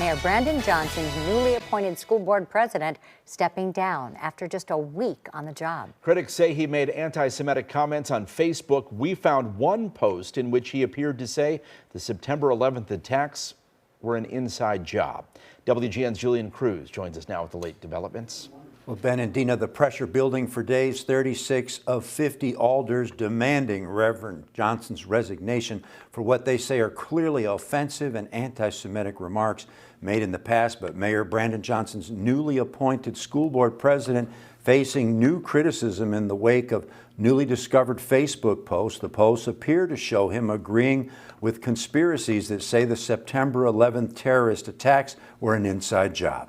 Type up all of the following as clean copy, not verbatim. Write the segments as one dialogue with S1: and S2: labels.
S1: Mayor Brandon Johnson's newly appointed school board president stepping down after just a week on the job.
S2: Critics say he made anti-Semitic comments on Facebook. We found one post in which he appeared to say the September 11th attacks were an inside job. WGN's Julian Cruz joins us now with the late developments.
S3: Well, Ben and Dina, the pressure building for days. 36 of 50 alders demanding Reverend Johnson's resignation for what they say are clearly offensive and anti-Semitic remarks made in the past. But Mayor Brandon Johnson's newly appointed school board president facing new criticism in the wake of newly discovered Facebook posts. The posts appear to show him agreeing with conspiracies that say the September 11th terrorist attacks were an inside job.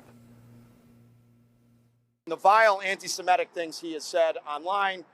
S4: The vile anti-Semitic things he has said online,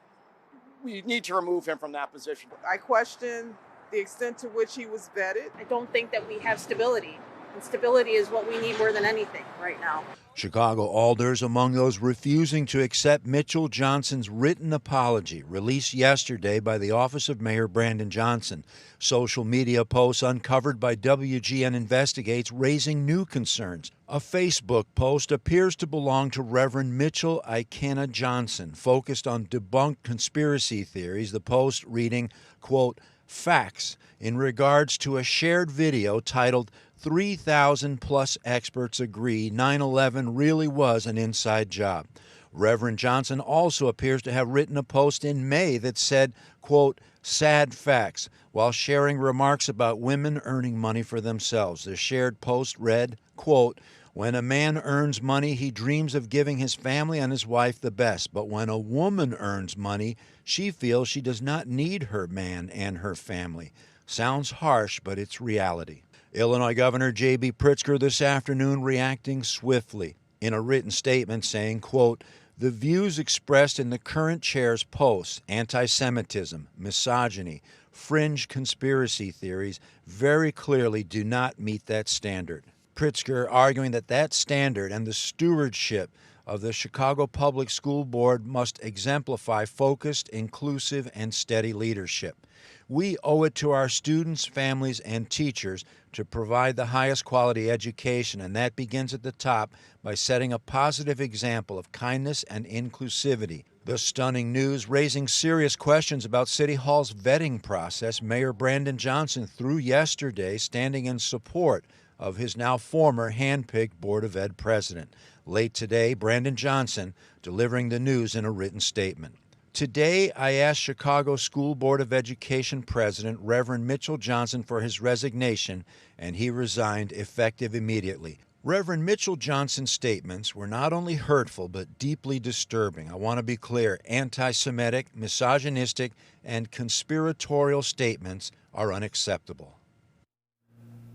S4: we need to remove him from that position.
S5: I question the extent to which he was vetted.
S6: I don't think that we have stability, and stability is what we need more than anything right now.
S3: Chicago alders among those refusing to accept Mitchell Johnson's written apology released yesterday by the office of Mayor Brandon Johnson. Social media posts uncovered by WGN Investigates raising new concerns. A Facebook post appears to belong to Reverend Mitchell Ikena Johnson, focused on debunked conspiracy theories. The post reading, quote, facts in regards to a shared video titled 3,000 plus experts agree 9/11 really was an inside job. Reverend Johnson also appears to have written a post in May that said, quote, sad facts, while sharing remarks about women earning money for themselves. The shared post read, quote, when a man earns money, he dreams of giving his family and his wife the best. But when a woman earns money, she feels she does not need her man and her family. Sounds harsh, but it's reality. Illinois Governor J.B. Pritzker this afternoon reacting swiftly in a written statement saying, quote, the views expressed in the current chair's posts, anti-Semitism, misogyny, fringe conspiracy theories, very clearly do not meet that standard. Pritzker arguing that that standard and the stewardship of the Chicago Public School Board must exemplify focused, inclusive, and steady leadership. We owe it to our students, families, and teachers to provide the highest quality education, and that begins at the top by setting a positive example of kindness and inclusivity. The stunning news raising serious questions about City Hall's vetting process. Mayor Brandon Johnson through yesterday standing in support of his now former hand-picked Board of Ed president. Late today, Brandon Johnson delivering the news in a written statement. Today, I asked Chicago School Board of Education President Reverend Mitchell Johnson for his resignation, and he resigned effective immediately. Reverend Mitchell Johnson's statements were not only hurtful but deeply disturbing. I want to be clear, anti-Semitic, misogynistic, and conspiratorial statements are unacceptable.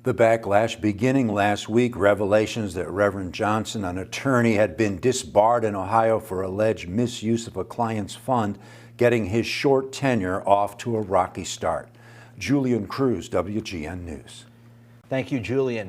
S3: The backlash beginning last week, revelations that Reverend Johnson, an attorney, had been disbarred in Ohio for alleged misuse of a client's fund, getting his short tenure off to a rocky start. Julian Cruz, WGN News.
S2: Thank you, Julian.